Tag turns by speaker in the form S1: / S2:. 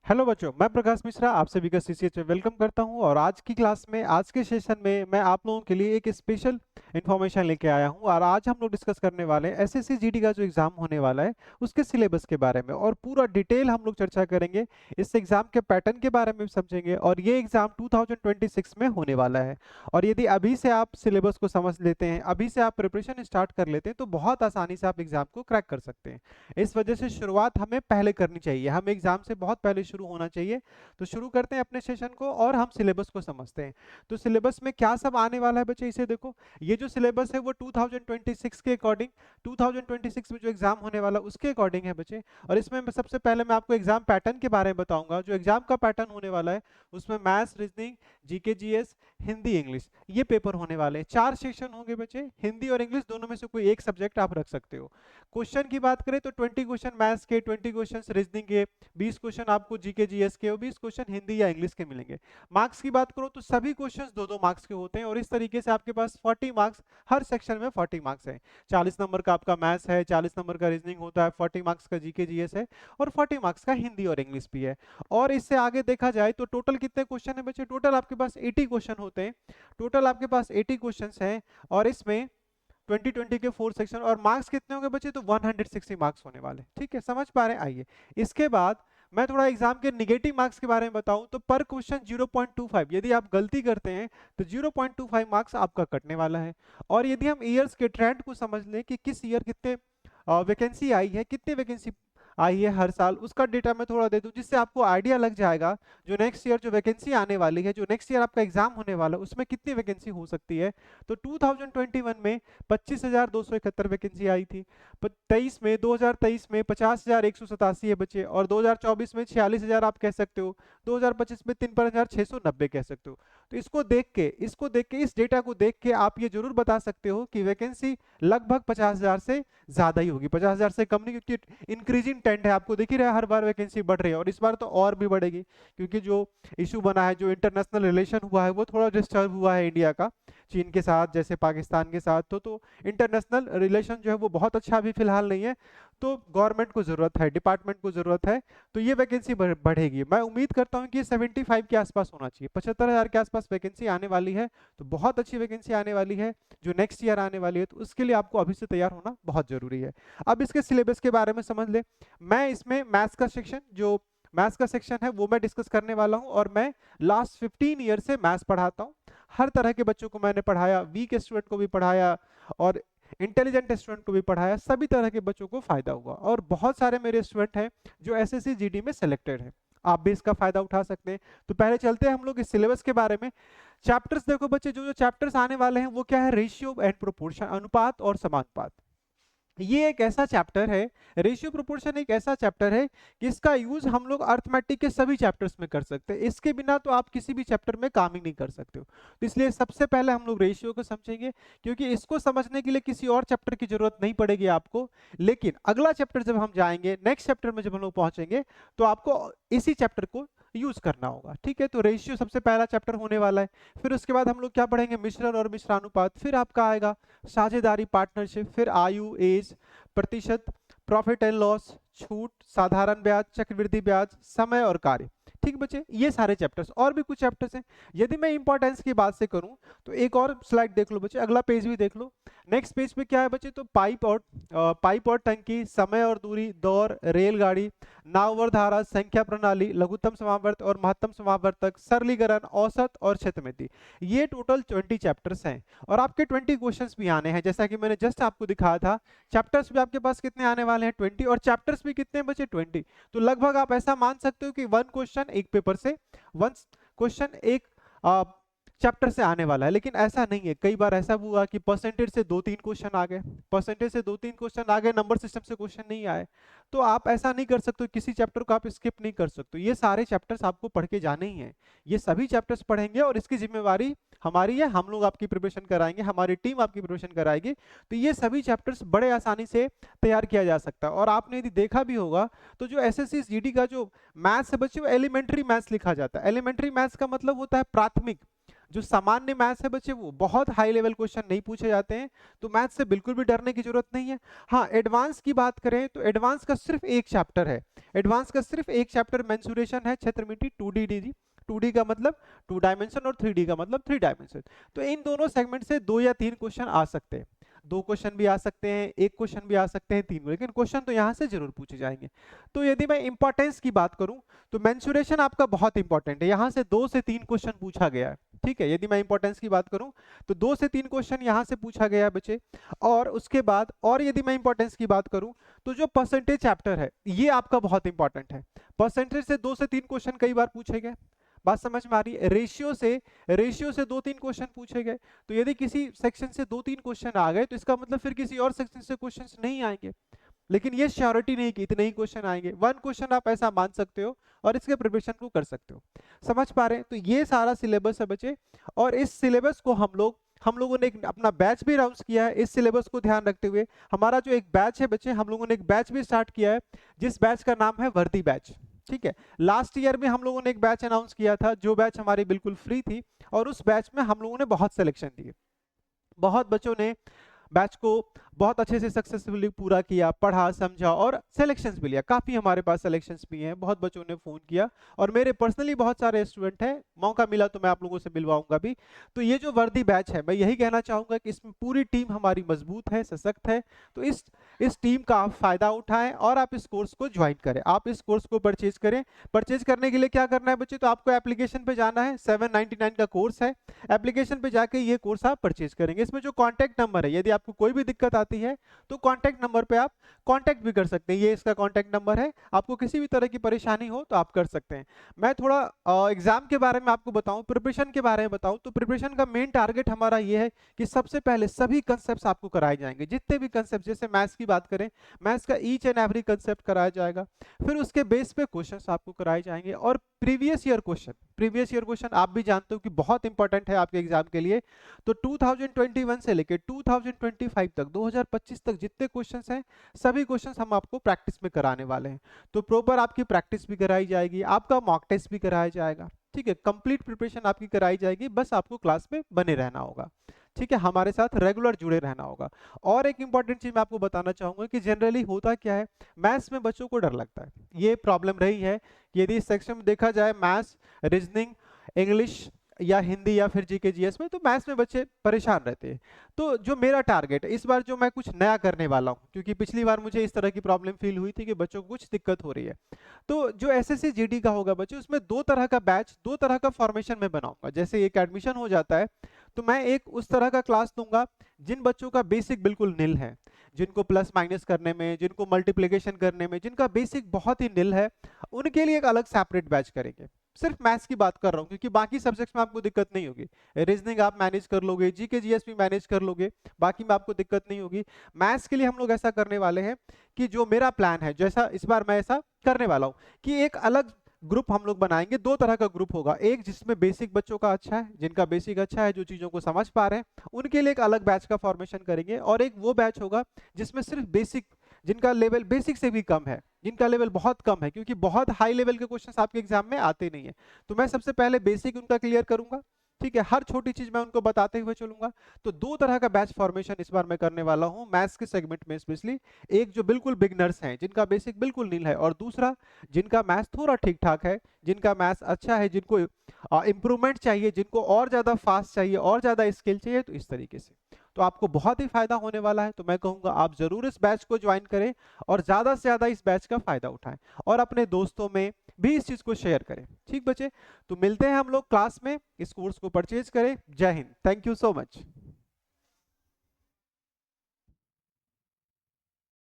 S1: Hello बच्चों, मैं प्रकाश मिश्रा आप सभी का सीसीएच में वेलकम करता हूं। और आज की क्लास में, आज के सेशन में मैं आप लोगों के लिए एक स्पेशल इन्फॉर्मेशन लेके आया हूं। और आज हम लोग डिस्कस करने वाले हैं एसएससी जीडी का जो एग्जाम होने वाला है उसके सिलेबस के बारे में, और पूरा डिटेल हम लोग चर्चा करेंगे। इस एग्जाम के पैटर्न के बारे में भी समझेंगे, और ये एग्जाम 2026 में होने वाला है। और यदि अभी से आप सिलेबस को समझ लेते हैं, अभी से आप प्रिपरेशन स्टार्ट कर लेते हैं, तो बहुत आसानी से आप एग्जाम को क्रैक कर सकते हैं। इस वजह से शुरुआत हमें पहले करनी चाहिए, हम एग्जाम से बहुत पहले शुरू होना चाहिए। तो शुरू करते हैं अपने सेशन को और हम सिलेबस को समझते हैं। तो सिलेबस में क्या सब आने वाला है बच्चे, इसे देखो। ये जो सिलेबस है वो 2026 के अकॉर्डिंग, 2026 में जो एग्जाम होने वाला उसके अकॉर्डिंग है बच्चे। और इसमें मैं सबसे पहले मैं आपको एग्जाम पैटर्न के बारे में बताऊंगा। जो एग्जाम का पैटर्न होने वाला है उसमें maths, reasoning, GK, GS, Hindi, English, ये पेपर होने वाले हैं। 4 सेक्शन होंगे बच्चे, हिंदी और इंग्लिश दोनों में से कोई एक सब्जेक्ट आप रख सकते हो। क्वेश्चन की बात करें तो 20 क्वेश्चन मैथ्स के, 20 क्वेश्चन रीजनिंग के, 20 क्वेश्चन आपको जीके जीएस के और 20 क्वेश्चन हिंदी या इंग्लिश के मिलेंगे। मार्क्स की बात करो तो सभी क्वेश्चंस 2-2 मार्क्स के होते हैं, और इस तरीके से आपके पास 40 मार्क्स, हर सेक्शन में 40 मार्क्स है। 40 नंबर का आपका मैथ्स है, 40 नंबर का रीजनिंग होता है, 40 मार्क्स का जीके जीएस है, और 40 मार्क्स का हिंदी और इंग्लिश भी है। और इससे आगे देखा जाए तो टोटल कितने क्वेश्चन है बच्चे, टोटल आपके पास 80 क्वेश्चन होते हैं। टोटल आपके पास 80 क्वेश्चन हैं, और इसमें 2020 के 4 सेक्शन, और मार्क्स कितने होंगे बच्चे, तो 160 मार्क्स होने वाले। ठीक है, समझ पा रहे हैं। आइए इसके बाद मैं थोड़ा एग्जाम के निगेटिव मार्क्स के बारे में बताऊं तो पर क्वेश्चन 0.25, यदि आप गलती करते हैं तो 0.25 मार्क्स आपका कटने वाला है। और यदि हम ईयर्स के ट्रेंड को समझ लें कि किस ईयर कितने वैकेंसी आई है, कितने वैकेंसी आई है हर साल, उसका डेटा मैं थोड़ा दे दूं जिससे आपको आइडिया लग जाएगा जो नेक्स्ट ईयर जो वैकेंसी आने वाली है, जो नेक्स्ट ईयर आपका एग्जाम होने वाला है उसमें कितनी वैकेंसी हो सकती है। तो 2021 में 25,271 वैकेंसी आई थी। 2023 में 50,187 है बच्चे, और 2024 में 46,000 आप कह सकते हो, 2025 में 53,690 कह सकते हो। तो इसको देख के इस डेटा को देख के आप ये जरूर बता सकते हो कि वैकेंसी लगभग 50,000 से ज्यादा ही होगी, 50,000 से कम नहीं, क्योंकि इंक्रीजिंग ट्रेंड है। आपको दिख ही रहा है हर बार वैकेंसी बढ़ रही है, और इस बार तो और भी बढ़ेगी, क्योंकि जो इशू बना है, जो इंटरनेशनल रिलेशन हुआ है वो थोड़ा डिस्टर्ब हुआ है इंडिया का चीन के साथ, जैसे पाकिस्तान के साथ। तो इंटरनेशनल रिलेशन जो है वो बहुत अच्छा अभी फिलहाल नहीं है। तो गवर्नमेंट को जरूरत है, डिपार्टमेंट को जरूरत है, तो ये वैकेंसी बढ़ेगी। मैं उम्मीद करता हूँ कि ये 75 के आसपास होना चाहिए, 75,000 के आसपास वैकेंसी आने वाली है। तो बहुत अच्छी वैकेंसी आने वाली है जो नेक्स्ट ईयर आने वाली है, तो उसके लिए आपको अभी से तैयार होना बहुत जरूरी है। अब इसके सिलेबस के बारे में समझ ले। मैं इसमें मैथ्स का सेक्शन है वो मैं डिस्कस करने वाला हूं, और मैं लास्ट 15 ईयर से मैथ्स पढ़ाता हूं। हर तरह के बच्चों को मैंने पढ़ाया, वीक स्टूडेंट को भी पढ़ाया और इंटेलिजेंट स्टूडेंट को भी पढ़ाया। सभी तरह के बच्चों को फायदा हुआ, और बहुत सारे मेरे स्टूडेंट हैं जो एसएससी जीडी में सिलेक्टेड है। आप भी इसका फायदा उठा सकते हैं। तो पहले चलते हैं हम लोग इस सिलेबस के बारे में। चैप्टर्स देखो बच्चे, जो जो चैप्टर्स आने वाले हैं वो क्या है, रेशियो एंड प्रोपोर्शन, अनुपात और समानुपात। ये एक ऐसा चैप्टर है, रेशियो प्रोपोर्शन एक ऐसा चैप्टर है कि इसका यूज हम लोग अर्थमेटिक के सभी चैप्टर्स में कर सकते हैं। इसके बिना तो आप किसी भी चैप्टर में काम ही नहीं कर सकते हो। तो इसलिए सबसे पहले हम लोग रेशियो को समझेंगे, क्योंकि इसको समझने के लिए किसी और चैप्टर की जरूरत नहीं पड़ेगी आपको। लेकिन अगला चैप्टर जब हम जाएंगे, नेक्स्ट चैप्टर में जब हम लोग पहुंचेंगे, तो आपको इसी चैप्टर को यूज करना होगा। ठीक है, तो रेशियो सबसे पहला चैप्टर होने वाला है। फिर उसके बाद हम लोग क्या पढ़ेंगे, मिश्रण और मिश्रानुपात। फिर आपका आएगा साझेदारी, पार्टनरशिप। फिर आयु, एज, प्रतिशत, प्रॉफिट एंड लॉस, छूट, साधारण ब्याज, चक्रवृद्धि ब्याज, समय और कार्य। ठीक बच्चे, ये सारे चैप्टर्स, और भी कुछ चैप्टर्स हैं। यदि मैं इंपॉर्टेंस की बात से करूं तो एक और स्लाइड देख लो बच्चे, अगला पेज भी देख लो। नेक्स्ट पेज पे क्या है बच्चे, तो पाइप और टंकी, समय और दूरी, दौर, रेलगाड़ी, नाव और धारा, संख्या प्रणाली, लघुत्तम समावर्त और महत्तम समावर्तक, सरलीकरण, औसत और क्षेत्रमिति। ये टोटल 20 चैप्टर्स हैं, और आपके 20 क्वेश्चंस भी आने हैं, जैसा कि मैंने जस्ट आपको दिखाया था। चैप्टर्स भी आपके पास कितने आने वाले हैं, 20, और चैप्टर्स भी कितने बचे, 20। तो लगभग आप ऐसा मान सकते हो कि 1 क्वेश्चन एक पेपर से, 1 क्वेश्चन एक चैप्टर से आने वाला है। लेकिन ऐसा नहीं है, कई बार ऐसा हुआ कि परसेंटेज से 2-3 क्वेश्चन आ गए, परसेंटेज से 2-3 क्वेश्चन आ गए, नंबर सिस्टम से क्वेश्चन नहीं आए। तो आप ऐसा नहीं कर सकते, किसी चैप्टर को आप स्किप नहीं कर सकते। ये सारे चैप्टर्स आपको पढ़ के जाने ही हैं, ये सभी चैप्टर्स पढ़ेंगे, और इसकी जिम्मेवारी हमारी है, हम लोग आपकी प्रिपरेशन कराएंगे, हमारी टीम आपकी प्रिपरेशन कराएगी। तो ये सभी चैप्टर्स बड़े आसानी से तैयार किया जा सकता है। और आपने यदि देखा भी होगा तो जो एसएससी जीडी का जो मैथ्स है बच्चे, वो एलिमेंट्री मैथ्स लिखा जाता है। एलिमेंट्री मैथ्स का मतलब होता है प्राथमिक, जो सामान्य मैथ्स है बच्चे वो बहुत हाई लेवल क्वेश्चन नहीं पूछे जाते हैं, तो मैथ्स से बिल्कुल भी डरने की जरूरत नहीं है। हाँ, एडवांस की बात करें तो एडवांस का सिर्फ एक चैप्टर है, एडवांस का सिर्फ एक चैप्टर मेंसुरेशन है क्षेत्रमिति 2D 2D का मतलब 2 डायमेंशन और 3D का मतलब 3 डायमेंशन। तो इन दोनों सेगमेंट से 2 या 3 क्वेश्चन आ सकते हैं, 2 क्वेश्चन भी आ सकते हैं, 1 क्वेश्चन भी आ सकते हैं, 3, लेकिन क्वेश्चन तो यहाँ से जरूर पूछे जाएंगे। तो यदि मैं इंपॉर्टेंस की बात करूं तो मेंसुरेशन आपका बहुत इंपॉर्टेंट है, यहाँ से 2 से 3 क्वेश्चन पूछा गया है। ठीक है, यदि मैं इंपॉर्टेंस की बात करूं तो 2 से 3 क्वेश्चन यहाँ से पूछा गया है बच्चे। और उसके बाद और यदि मैं इंपॉर्टेंस की बात करूं तो जो परसेंटेज चैप्टर है ये आपका बहुत इंपॉर्टेंट है। परसेंटेज से 2 से 3 क्वेश्चन कई बार पूछे गए, बात समझ में आ रही है। रेशियो से 2-3 क्वेश्चन पूछे गए, तो यदि किसी सेक्शन से 2-3 क्वेश्चन आ गए तो इसका मतलब फिर किसी और सेक्शन से क्वेश्चंस नहीं आएंगे, लेकिन ये श्योरिटी नहीं कि इतने ही क्वेश्चन आएंगे। 1 क्वेश्चन आप ऐसा मान सकते हो और इसके प्रिपरेशन को कर सकते हो। समझ पा रहे हैं? तो ये सारा सिलेबस है बच्चे, और इस सिलेबस को हम लोगों ने एक अपना बैच भी अनाउंस किया है। इस सिलेबस को ध्यान रखते हुए हमारा जो एक बैच है बच्चे, हम लोगों ने एक बैच भी स्टार्ट किया है जिस बैच का नाम है वर्दी बैच। ठीक है, लास्ट ईयर में हम लोगों ने एक बैच अनाउंस किया था जो बैच हमारी बिल्कुल फ्री थी, और उस बैच में हम लोगों ने बहुत सिलेक्शन दिए, बहुत बच्चों ने बैच को बहुत अच्छे से सक्सेसफुली पूरा किया, पढ़ा समझा और सिलेक्शंस भी लिया। काफ़ी हमारे पास सिलेक्शंस भी हैं, बहुत बच्चों ने फ़ोन किया और मेरे पर्सनली बहुत सारे स्टूडेंट हैं, मौका मिला तो मैं आप लोगों से मिलवाऊंगा भी। तो ये जो वर्दी बैच है, मैं यही कहना चाहूँगा कि इसमें पूरी टीम हमारी मजबूत है, सशक्त है। तो इस टीम का आप फ़ायदा उठाएं और आप इस कोर्स को ज्वाइन करें, आप इस कोर्स को परचेज करें। परचेज करने के लिए क्या करना है बच्चे, तो आपको एप्लीकेशन पे जाना है, 799 का कोर्स है, एप्लीकेशन पे जाके ये कोर्स आप परचेज करेंगे। इसमें जो कॉन्टैक्ट नंबर है, यदि आपको कोई भी दिक्कत आती है तो कॉन्टैक्ट नंबर पे आप कॉन्टैक्ट भी कर सकते हैं, ये इसका कॉन्टैक्ट नंबर है। आपको किसी भी तरह की परेशानी हो तो आप कर सकते हैं। मैं थोड़ा एग्जाम के बारे में आपको बताऊं, प्रिपरेशन के बारे में बताऊं, तो प्रिपरेशन का मेन टारगेट हमारा ये है कि सबसे पहले सभी कंसेप्ट आपको कराए जाएंगे, जितने भी कंसेप्ट, जैसे मैथ्स की बात करें, मैथ्स का ईच एंड एवरी कंसेप्ट कराया जाएगा। फिर उसके बेस पे क्वेश्चंस आपको कराए जाएंगे, और प्रीवियस ईयर क्वेश्चन आप भी जानते हो कि बहुत इंपॉर्टेंट है आपके एग्जाम के लिए। तो 2021 से लेकर 2025 तक, 2025 तक जितने क्वेश्चंस हैं, सभी क्वेश्चंस हम आपको प्रैक्टिस में कराने वाले हैं। तो प्रॉपर आपकी प्रैक्टिस भी कराई जाएगी, आपका मॉक टेस्ट भी कराया जाएगा। ठीक है, कंप्लीट प्रिपरेशन आपकी कराई जाएगी, बस आपको क्लास में बने रहना होगा। ठीक है, हमारे साथ रेगुलर जुड़े रहना होगा। और एक इंपॉर्टेंट चीज मैं आपको बताना चाहूंगा कि जनरली होता क्या है, मैथ्स में बच्चों को डर लगता है। ये प्रॉब्लम रही है कि यदि इस सेक्शन में देखा जाए, मैथ्स, रीजनिंग, इंग्लिश या हिंदी या फिर जीके जीएस में, तो मैथ्स में बच्चे परेशान रहते हैं। तो जो मेरा टारगेट है इस बार, जो मैं कुछ नया करने वाला हूँ, क्योंकि पिछली बार मुझे इस तरह की प्रॉब्लम फील हुई थी कि बच्चों को कुछ दिक्कत हो रही है, तो जो एसएससी जीडी का होगा बच्चे, उसमें 2 तरह का बैच, 2 तरह का फॉर्मेशन में बनाऊंगा। जैसे एक एडमिशन हो जाता है तो मैं एक उस तरह का क्लास दूंगा जिन बच्चों का बेसिक बिल्कुल निल है, जिनको प्लस माइनस करने में, जिनको मल्टीप्लिकेशन करने में, जिनका बेसिक बहुत ही निल है, उनके लिए एक अलग सेपरेट बैच करेंगे। सिर्फ मैथ्स की बात कर रहा हूँ, क्योंकि बाकी सब्जेक्ट्स में आपको दिक्कत नहीं होगी। रीजनिंग आप मैनेज कर लोगे, जीके जीएस भी मैनेज कर लोगे, बाकी में आपको दिक्कत नहीं होगी। मैथ्स के लिए हम लोग ऐसा करने वाले हैं कि जो मेरा प्लान है, जैसा इस बार मैं ऐसा करने वाला हूँ कि एक अलग ग्रुप हम लोग बनाएंगे। 2 तरह का ग्रुप होगा, एक जिसमें बेसिक बच्चों का अच्छा है, जिनका बेसिक अच्छा है, जो चीजों को समझ पा रहे हैं, उनके लिए एक अलग बैच का फॉर्मेशन करेंगे। और एक वो बैच होगा जिसमें सिर्फ बेसिक, जिनका लेवल बेसिक से भी कम है, जिनका लेवल बहुत कम है, क्योंकि बहुत हाई लेवल के क्वेश्चंस आपके एग्जाम में आते नहीं है। तो मैं सबसे पहले बेसिक उनका क्लियर करूंगा। ठीक है, हर छोटी चीज मैं उनको बताते हुए चलूंगा। तो 2 तरह का बैच फॉर्मेशन इस बार मैं करने वाला हूं मैथ्स के सेगमेंट में स्पेशली। एक जो बिल्कुल बिगनर्स हैं, जिनका बेसिक बिल्कुल नील है, और दूसरा जिनका मैथ्स थोड़ा ठीक ठाक है, जिनका मैथ्स अच्छा है, जिनको इंप्रूवमेंट चाहिए, जिनको और ज्यादा फास्ट चाहिए, और ज्यादा स्किल चाहिए, तो इस तरीके से। तो आपको बहुत ही फायदा होने वाला है। तो मैं कहूंगा आप जरूर इस बैच को ज्वाइन करें और ज्यादा से ज्यादा इस बैच का फायदा उठाएं, और अपने दोस्तों में भी इस चीज को शेयर करें। ठीक बच्चे, तो मिलते हैं हम लोग क्लास में, इस कोर्स को परचेज करें। जय Hind, thank you so much.